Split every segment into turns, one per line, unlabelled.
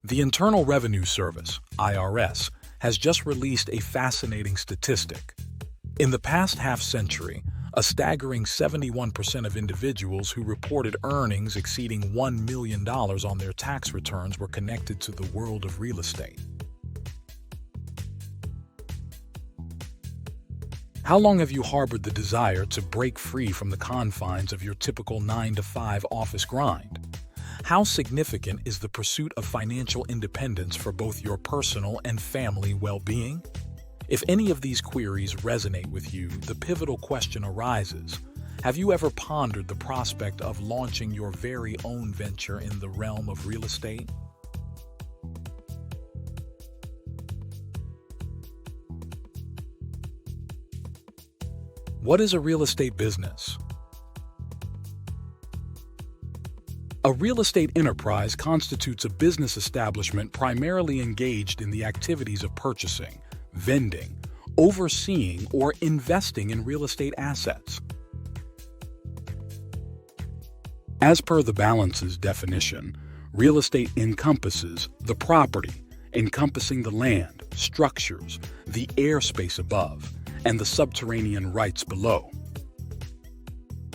The Internal Revenue Service, IRS, has just released a fascinating statistic. In the past half-century, a staggering 71% of individuals who reported earnings exceeding $1 million on their tax returns were connected to the world of real estate. How long have you harbored the desire to break free from the confines of your typical 9-to-5 office grind? How significant is the pursuit of financial independence for both your personal and family well-being? If any of these queries resonate with you, the pivotal question arises: have you ever pondered the prospect of launching your very own venture in the realm of real estate? What is a real estate business? A real estate enterprise constitutes a business establishment primarily engaged in the activities of purchasing, vending, overseeing, or investing in real estate assets. As per the balance's definition, real estate encompasses the property, encompassing the land, structures, the airspace above, and the subterranean rights below.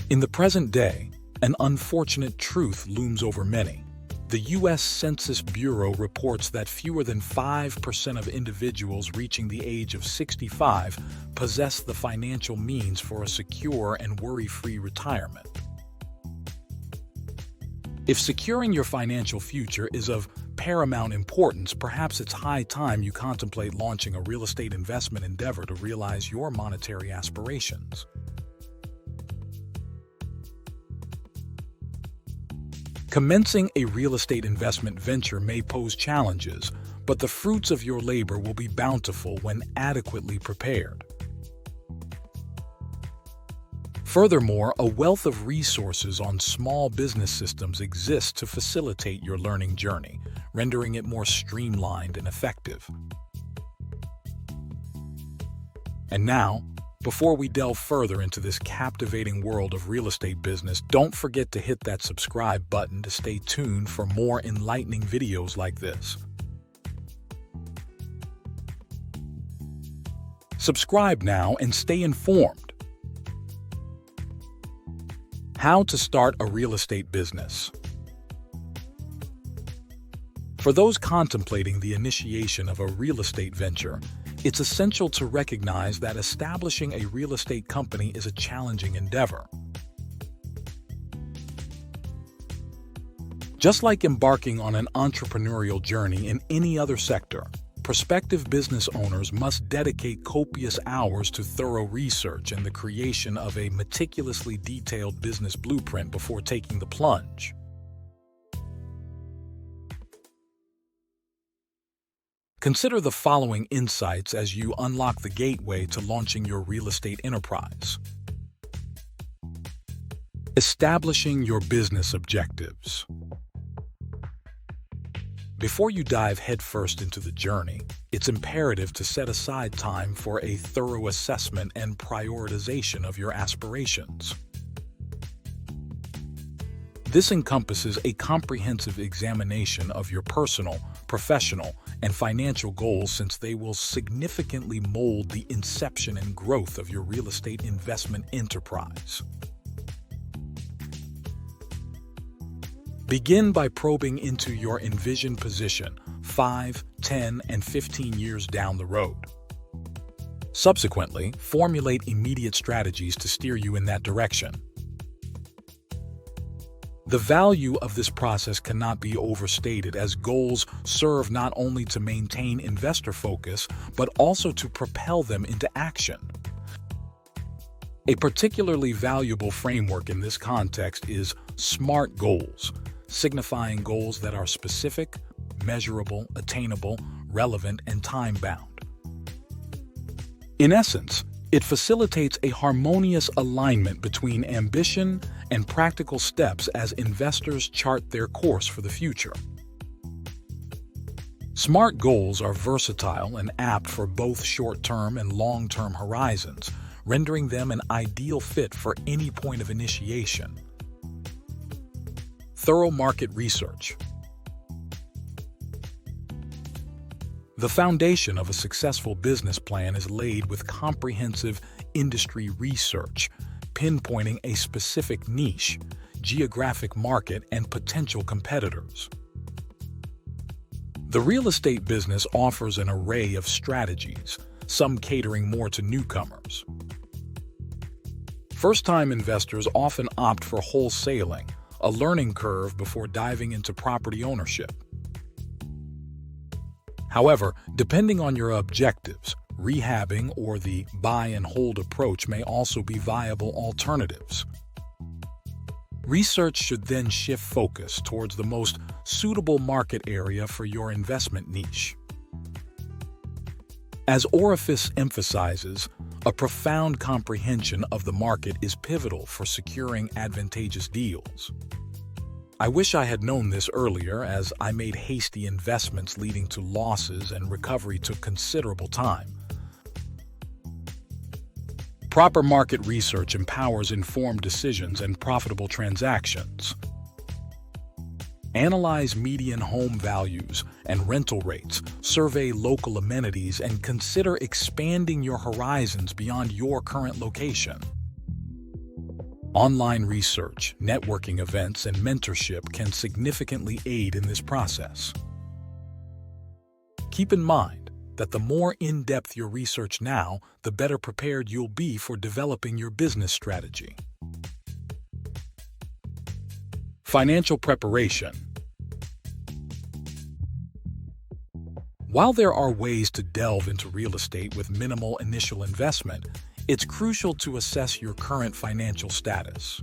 In the present day, an unfortunate truth looms over many. The U.S. Census Bureau reports that fewer than 5% of individuals reaching the age of 65 possess the financial means for a secure and worry-free retirement. If securing your financial future is of paramount importance, perhaps it's high time you contemplate launching a real estate investment endeavor to realize your monetary aspirations. Commencing a real estate investment venture may pose challenges, but the fruits of your labor will be bountiful when adequately prepared. Furthermore, a wealth of resources on small business systems exists to facilitate your learning journey, rendering it more streamlined and effective. And now, before we delve further into this captivating world of real estate business, don't forget to hit that subscribe button to stay tuned for more enlightening videos like this. Subscribe now and stay informed. How to start a real estate business. For those contemplating the initiation of a real estate venture, it's essential to recognize that establishing a real estate company is a challenging endeavor. Just like embarking on an entrepreneurial journey in any other sector, prospective business owners must dedicate copious hours to thorough research and the creation of a meticulously detailed business blueprint before taking the plunge. Consider the following insights as you unlock the gateway to launching your real estate enterprise. Establishing your business objectives. Before you dive headfirst into the journey, it's imperative to set aside time for a thorough assessment and prioritization of your aspirations. This encompasses a comprehensive examination of your personal, professional, and financial goals, since they will significantly mold the inception and growth of your real estate investment enterprise. Begin by probing into your envisioned position 5, 10, and 15 years down the road. Subsequently, formulate immediate strategies to steer you in that direction. The value of this process cannot be overstated, as goals serve not only to maintain investor focus, but also to propel them into action. A particularly valuable framework in this context is SMART goals, signifying goals that are specific, measurable, attainable, relevant, and time-bound. In essence, it facilitates a harmonious alignment between ambition and practical steps as investors chart their course for the future. SMART goals are versatile and apt for both short-term and long-term horizons, rendering them an ideal fit for any point of initiation. Thorough market research. The foundation of a successful business plan is laid with comprehensive industry research, pinpointing a specific niche, geographic market, and potential competitors. The real estate business offers an array of strategies, some catering more to newcomers. First-time investors often opt for wholesaling, a learning curve before diving into property ownership. However, depending on your objectives, rehabbing or the buy-and-hold approach may also be viable alternatives. Research should then shift focus towards the most suitable market area for your investment niche. As Orifice emphasizes, a profound comprehension of the market is pivotal for securing advantageous deals. I wish I had known this earlier, as I made hasty investments leading to losses and recovery took considerable time. Proper market research empowers informed decisions and profitable transactions. Analyze median home values and rental rates, survey local amenities, and consider expanding your horizons beyond your current location. Online research, networking events, and mentorship can significantly aid in this process. Keep in mind that the more in-depth your research now, the better prepared you'll be for developing your business strategy. Financial preparation. While there are ways to delve into real estate with minimal initial investment, it's crucial to assess your current financial status.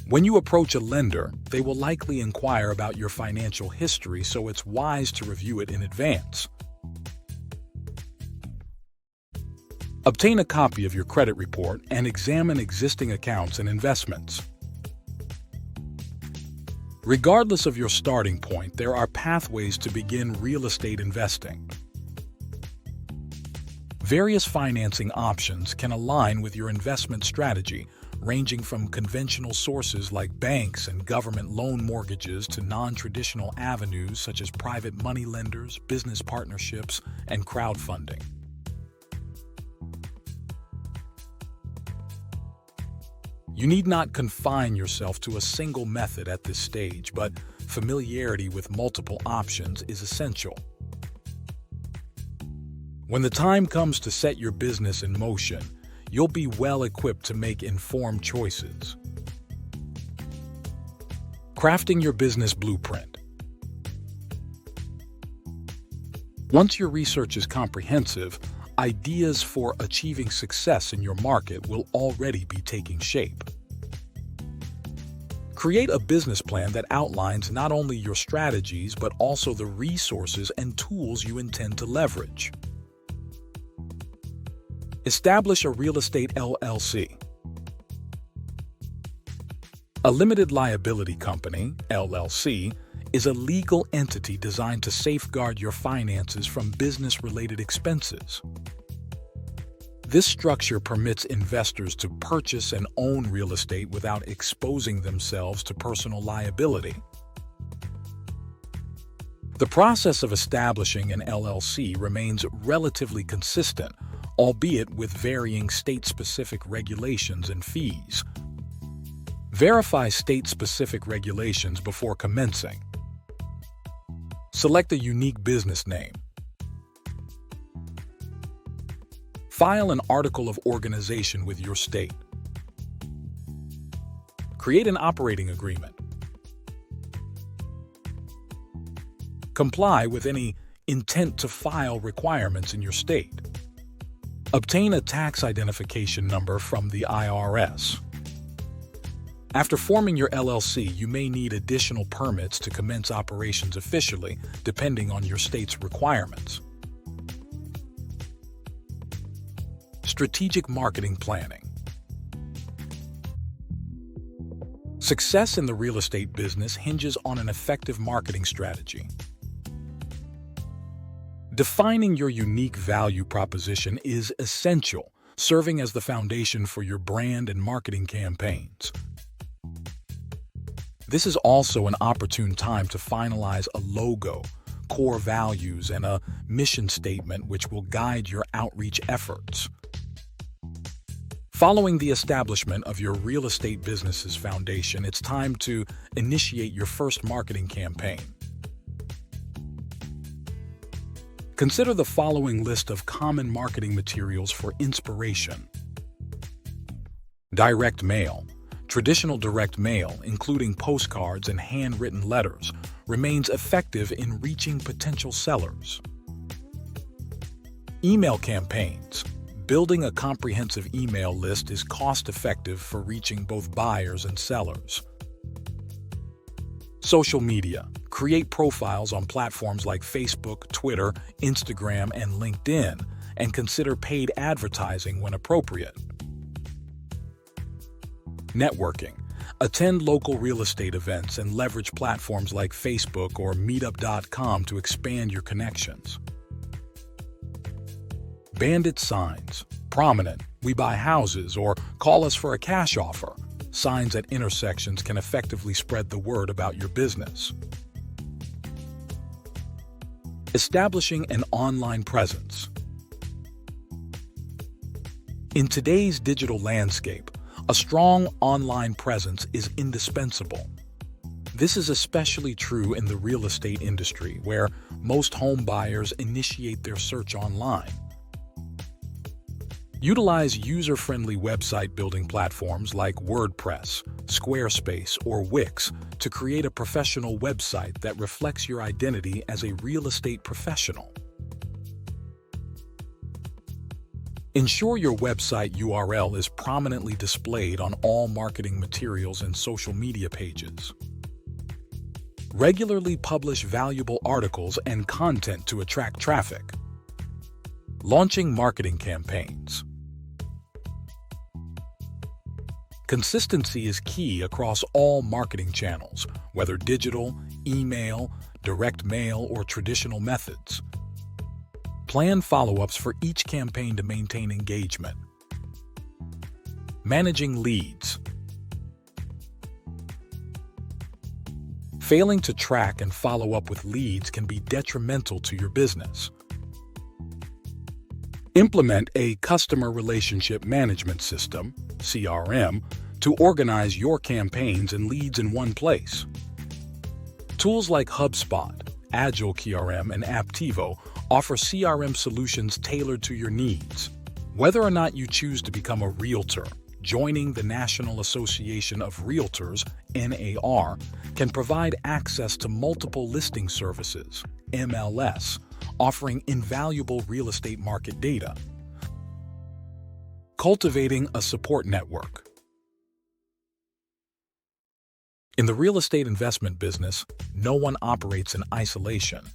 When you approach a lender, they will likely inquire about your financial history, so it's wise to review it in advance. Obtain a copy of your credit report and examine existing accounts and investments. Regardless of your starting point, there are pathways to begin real estate investing. Various financing options can align with your investment strategy, ranging from conventional sources like banks and government loan mortgages to non-traditional avenues such as private money lenders, business partnerships, and crowdfunding. You need not confine yourself to a single method at this stage, but familiarity with multiple options is essential. When the time comes to set your business in motion, you'll be well equipped to make informed choices. Crafting your business blueprint. Once your research is comprehensive, ideas for achieving success in your market will already be taking shape. Create a business plan that outlines not only your strategies but also the resources and tools you intend to leverage. Establish a real estate LLC. A limited liability company, LLC, is a legal entity designed to safeguard your finances from business-related expenses. This structure permits investors to purchase and own real estate without exposing themselves to personal liability. The process of establishing an LLC remains relatively consistent, albeit with varying state-specific regulations and fees. Verify state-specific regulations before commencing. Select a unique business name. File an article of organization with your state. Create an operating agreement. Comply with any intent to file requirements in your state. Obtain a tax identification number from the IRS. After forming your LLC, you may need additional permits to commence operations officially, depending on your state's requirements. Strategic marketing planning. Success in the real estate business hinges on an effective marketing strategy. Defining your unique value proposition is essential, serving as the foundation for your brand and marketing campaigns. This is also an opportune time to finalize a logo, core values, and a mission statement which will guide your outreach efforts. Following the establishment of your real estate business's foundation, it's time to initiate your first marketing campaign. Consider the following list of common marketing materials for inspiration. Direct mail. Traditional direct mail, including postcards and handwritten letters, remains effective in reaching potential sellers. Email campaigns. Building a comprehensive email list is cost-effective for reaching both buyers and sellers. Social media. Create profiles on platforms like Facebook, Twitter, Instagram, and LinkedIn, and consider paid advertising when appropriate. Networking. Attend local real estate events and leverage platforms like Facebook or Meetup.com to expand your connections. Bandit signs. Prominent, "We buy houses," or "Call us for a cash offer." Signs at intersections can effectively spread the word about your business. Establishing an online presence. In today's digital landscape, a strong online presence is indispensable. This is especially true in the real estate industry, where most home buyers initiate their search online. Utilize user-friendly website building platforms like WordPress, Squarespace, or Wix to create a professional website that reflects your identity as a real estate professional. Ensure your website URL is prominently displayed on all marketing materials and social media pages. Regularly publish valuable articles and content to attract traffic. Launching marketing campaigns. Consistency is key across all marketing channels, whether digital, email, direct mail, or traditional methods. Plan follow-ups for each campaign to maintain engagement. Managing leads. Failing to track and follow up with leads can be detrimental to your business. Implement a customer relationship management system, CRM, to organize your campaigns and leads in one place. Tools like HubSpot, Agile CRM, and Aptivo offer CRM solutions tailored to your needs. Whether or not you choose to become a realtor, joining the National Association of Realtors, NAR, can provide access to multiple listing services, MLS, offering invaluable real estate market data. Cultivating a support network. In the real estate investment business, no one operates in isolation.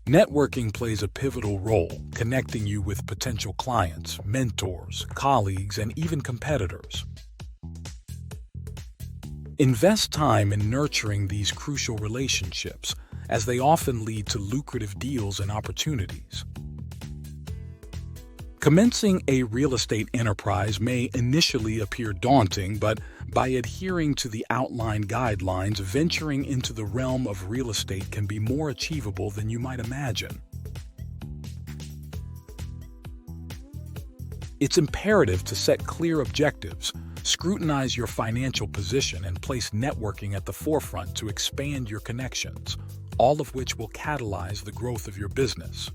Networking plays a pivotal role, connecting you with potential clients, mentors, colleagues, and even competitors. Invest time in nurturing these crucial relationships, as they often lead to lucrative deals and opportunities. Commencing a real estate enterprise may initially appear daunting, but by adhering to the outlined guidelines, venturing into the realm of real estate can be more achievable than you might imagine. It's imperative to set clear objectives, scrutinize your financial position, and place networking at the forefront to expand your connections, all of which will catalyze the growth of your business.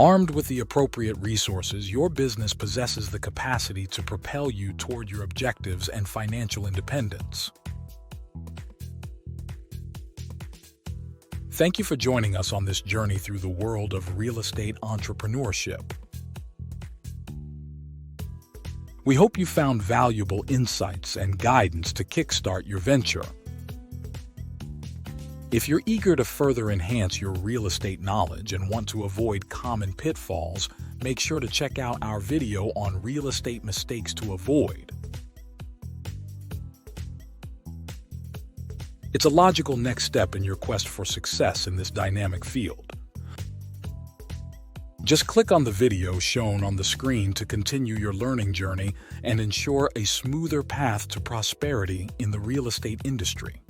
Armed with the appropriate resources, your business possesses the capacity to propel you toward your objectives and financial independence. Thank you for joining us on this journey through the world of real estate entrepreneurship. We hope you found valuable insights and guidance to kickstart your venture. If you're eager to further enhance your real estate knowledge and want to avoid common pitfalls, make sure to check out our video on real estate mistakes to avoid. It's a logical next step in your quest for success in this dynamic field. Just click on the video shown on the screen to continue your learning journey and ensure a smoother path to prosperity in the real estate industry.